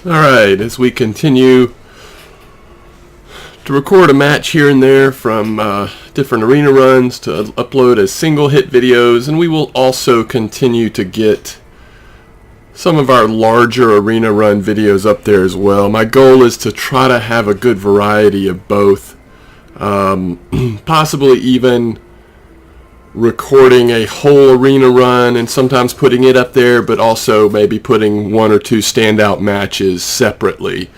Alright, as we continue to record a match here and there from different arena runs to upload as single hit videos, and we will also continue to get some of our larger arena run videos up there as well. My goal is to try to have a good variety of both, possibly even recording a whole arena run and sometimes putting it up there, but also maybe putting one or two standout matches separately.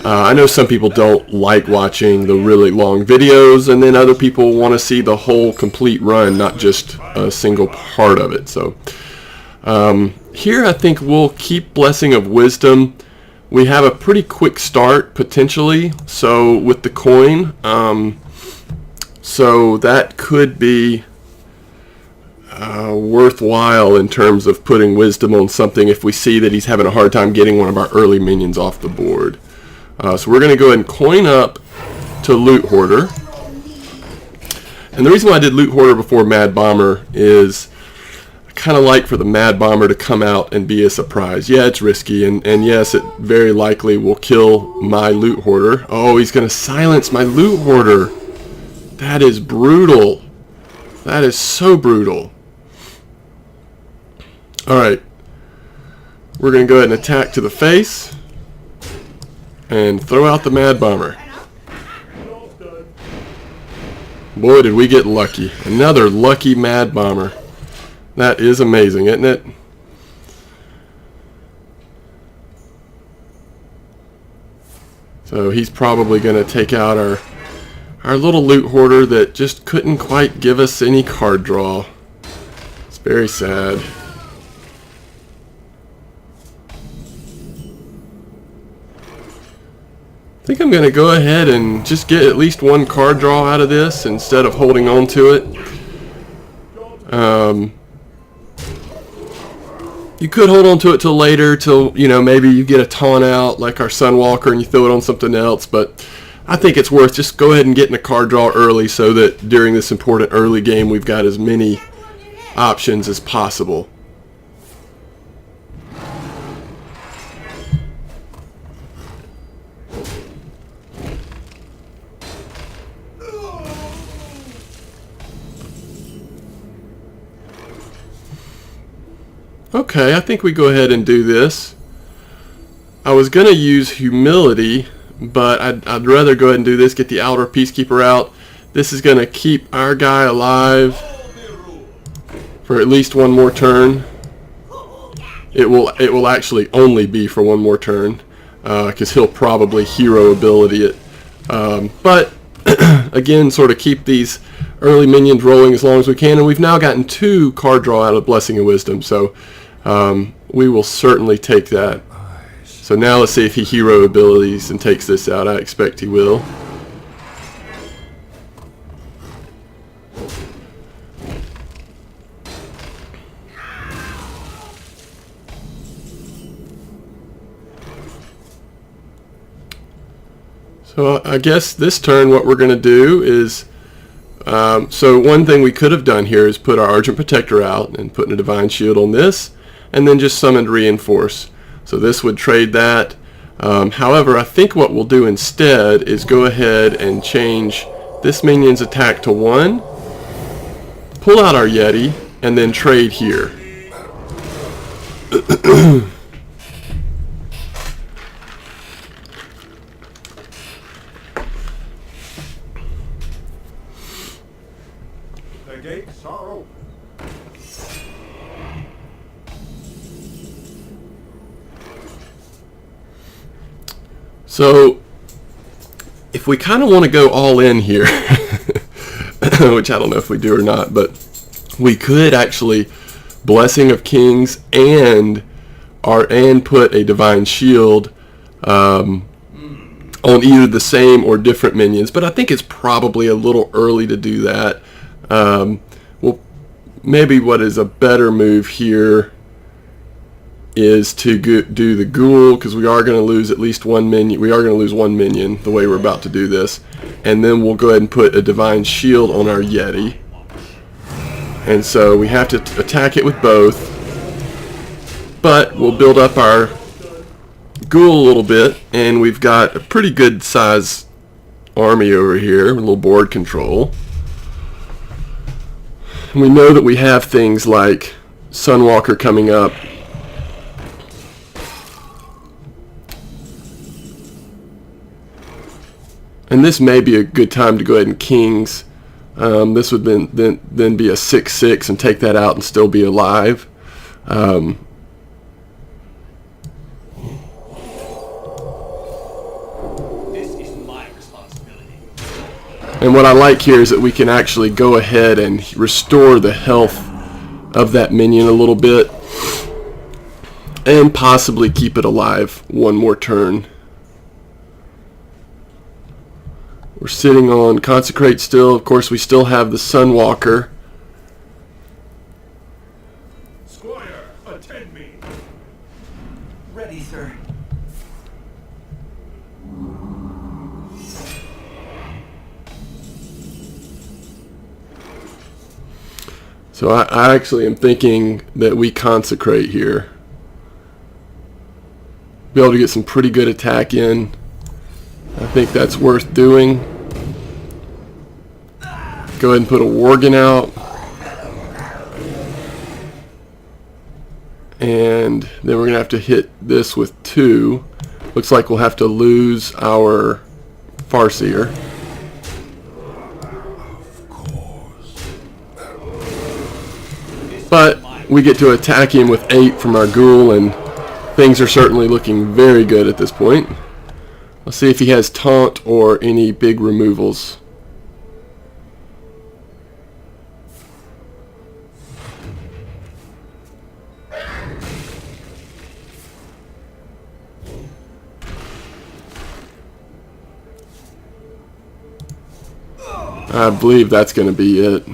I know some people don't like watching the really long videos, and then other people want to see the whole complete run, not just a single part of it. So here I think we'll keep Blessing of Wisdom. We have a pretty quick start potentially, so with the coin, so that could be worthwhile in terms of putting Wisdom on something if we see that he's having a hard time getting one of our early minions off the board. So we're going to go ahead and coin up to Loot Hoarder. And the reason why I did Loot Hoarder before Mad Bomber is I kind of like for the Mad Bomber to come out and be a surprise. Yeah, it's risky, and yes, it very likely will kill my Loot Hoarder. Oh, he's going to silence my Loot Hoarder. That is brutal. That is so brutal. Alright, we're going to go ahead and attack to the face and throw out the Mad Bomber. Boy, did we get lucky. Another lucky Mad Bomber. That is amazing, isn't it? So he's probably going to take out our little Loot Hoarder that just couldn't quite give us any card draw. It's very sad. I think I'm going to go ahead and just get at least one card draw out of this instead of holding on to it. You could hold on to it till later, till, you know, maybe you get a taunt out like our Sunwalker and you throw it on something else, but I think it's worth just go ahead and getting a card draw early so that during this important early game we've got as many options as possible. Okay, I think we go ahead and do this. I was going to use Humility, but I'd rather go ahead and do this, get the Outer Peacekeeper out. This is going to keep our guy alive for at least one more turn. It will actually only be for one more turn, because he'll probably hero ability it. But again, sort of keep these early minions rolling as long as we can, and we've now gotten 2 card draw out of Blessing of Wisdom, so we will certainly take that. So now let's see if he hero abilities and takes this out. I expect he will. So I guess this turn what we're going to do is, so one thing we could have done here is put our Argent Protector out and put a Divine Shield on this, and then just summoned Reinforce. So this would trade that. However, I think what we'll do instead is go ahead and change this minion's attack to 1, pull out our Yeti, and then trade here. The gates are open. So, if we kind of want to go all in here, which I don't know if we do or not, but we could actually Blessing of Kings and put a Divine Shield on either the same or different minions. But I think it's probably a little early to do that. Well, maybe what is a better move here is to do the Ghoul, because we are going to lose at least one minion. We are going to lose one minion the way we're about to do this. And then we'll go ahead and put a Divine Shield on our Yeti. And so we have to attack it with both. But we'll build up our ghoul a little bit, and we've got a pretty good size army over here, a little board control. And we know that we have things like Sunwalker coming up. And this may be a good time to go ahead and kings. This would then be a 6/6 and take that out and still be alive. And what I like here is that we can actually go ahead and restore the health of that minion a little bit and possibly keep it alive one more turn. We're sitting on Consecrate still. Of course, we still have the Sunwalker. Squire, attend me. Ready, sir. So I actually am thinking that we Consecrate here. Be able to get some pretty good attack in. I think that's worth doing. Go ahead and put a Worgen out. And then we're going to have to hit this with 2. Looks like we'll have to lose our Farseer. But we get to attack him with 8 from our ghoul, and things are certainly looking very good at this point. Let's see if he has taunt or any big removals. I believe that's going to be it.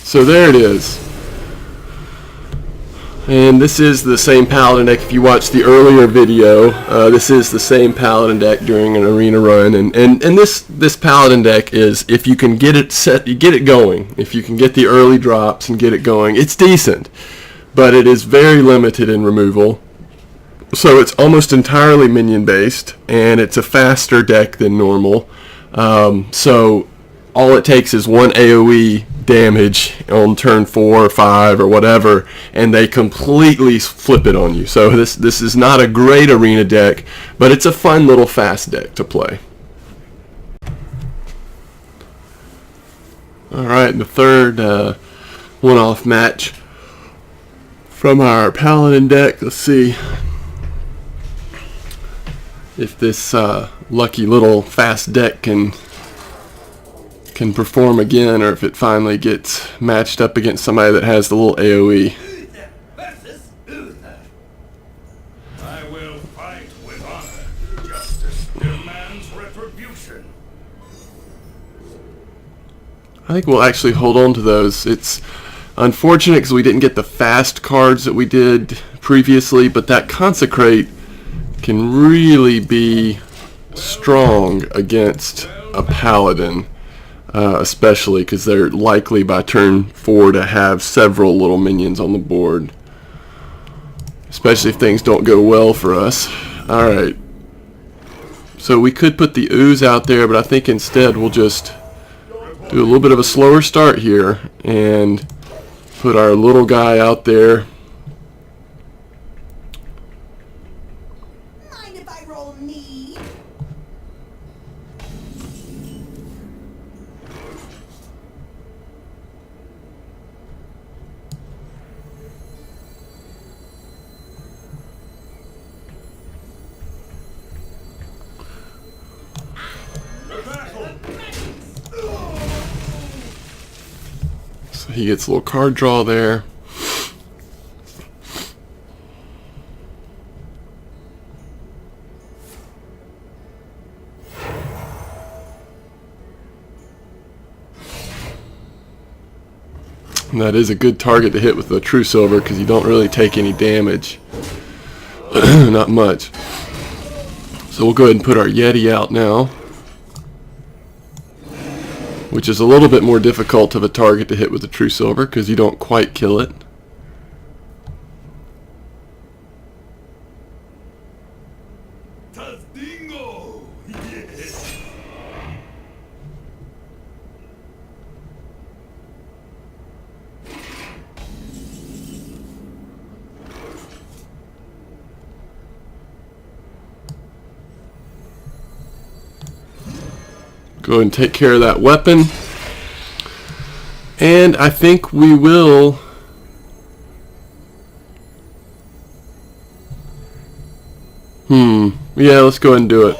So there it is. And this is the same Paladin deck. If you watched the earlier video, this is the same Paladin deck during an arena run. And this Paladin deck is, if you can get it set, you get it going. If you can get the early drops and get it going, it's decent. But it is very limited in removal. So it's almost entirely minion based, and it's a faster deck than normal. So all it takes is one AoE damage on turn 4 or 5 or whatever, and they completely flip it on you. So this is not a great arena deck, but it's a fun little fast deck to play. Alright, the third one-off match from our Paladin deck. Let's see if this lucky little fast deck can perform again, or if it finally gets matched up against somebody that has the little AoE. I will fight with honor. Justice demands retribution. I think we'll actually hold on to those. It's unfortunate because we didn't get the fast cards that we did previously, but that Consecrate can really be strong against a Paladin. Especially because they're likely by turn 4 to have several little minions on the board. Especially if things don't go well for us. Alright. So we could put the ooze out there, but I think instead we'll just do a little bit of a slower start here and put our little guy out there. Mind if I roll knee? So he gets a little card draw there. And that is a good target to hit with the True Silver because you don't really take any damage. Not much. So we'll go ahead and put our Yeti out now. which is a little bit more difficult of a target to hit with a true silver because you don't quite kill it. Tastingo! Yes! Go ahead and take care of that weapon. And I think we will... Yeah, let's go ahead and do it.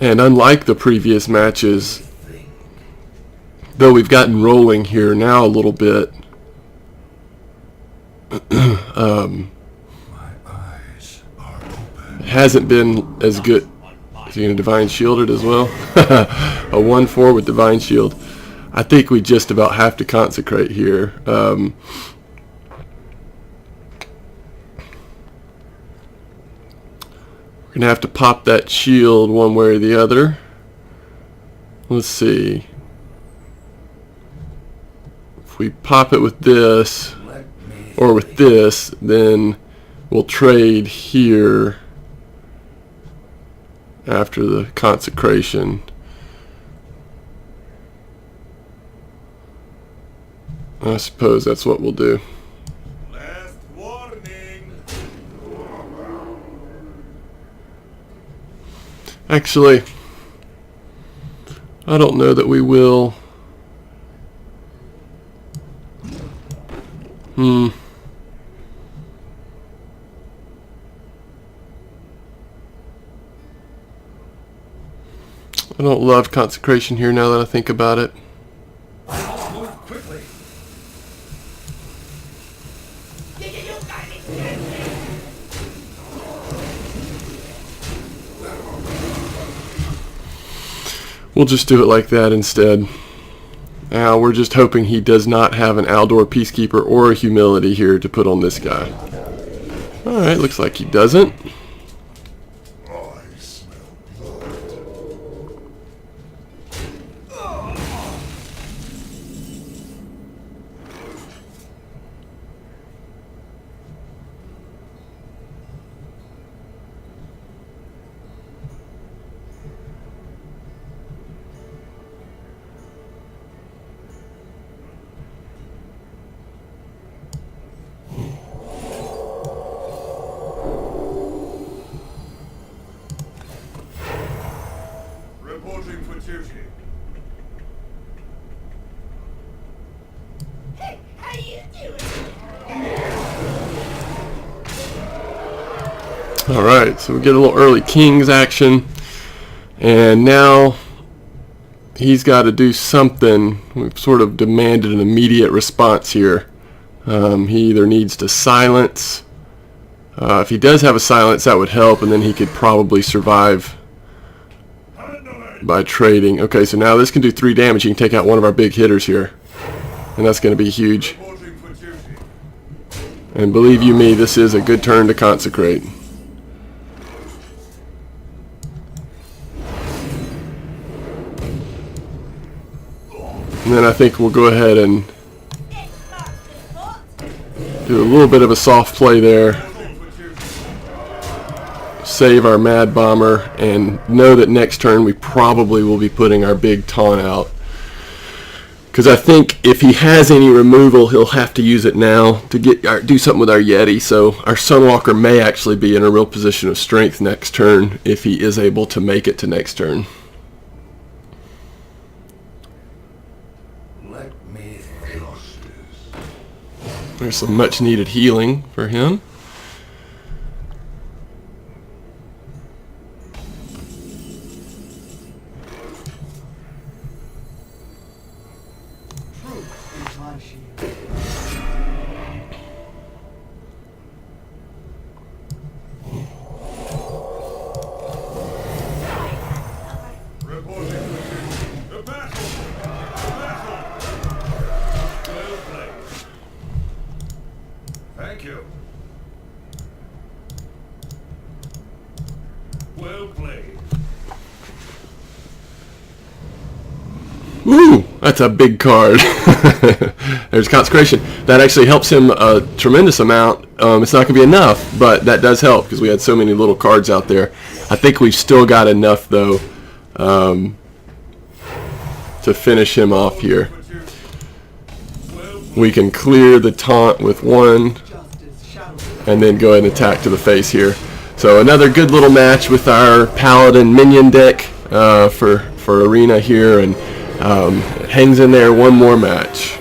And unlike the previous matches, though we've gotten rolling here now a little bit, My eyes are open. it hasn't been as good. Is he going to Divine Shield it as well? A 1/4 with Divine Shield. I think we just about have to consecrate here. We're going to have to pop that shield one way or the other. Let's see. If we pop it with this, or with this, then we'll trade here after the consecration. I suppose that's what we'll do. Last warning. Actually, I don't know that we will. I don't love consecration here now that I think about it. Move quickly. We'll just do it like that instead. Now we're just hoping he does not have an Aldor Peacekeeper or a Humility here to put on this guy. Alright, looks like he doesn't. I smell blood. Reporting for duty. Hey, how you doing? Alright, so we get a little early King's action. And now he's got to do something. We've sort of demanded an immediate response here. He either needs to silence. If he does have a silence, that would help, and then he could probably survive by trading. Okay, so now this can do 3 damage. He can take out one of our big hitters here. And that's going to be huge. Reporting for duty. And believe you me, this is a good turn to consecrate. And then I think we'll go ahead and do a little bit of a soft play there. Save our Mad Bomber and know that next turn we probably will be putting our big taunt out. Because I think if he has any removal, he'll have to use it now to do something with our Yeti. So our Sunwalker may actually be in a real position of strength next turn if he is able to make it to next turn. Let me justice. There's some much needed healing for him. Truth is my shield. Thank you. Well played. Ooh, that's a big card. There's Consecration. That actually helps him a tremendous amount. It's not going to be enough, but that does help because we had so many little cards out there. I think we've still got enough, though, to finish him off here. We can clear the taunt with one and then go ahead and attack to the face here. So another good little match with our Paladin minion deck for Arena here, and it hangs in there one more match.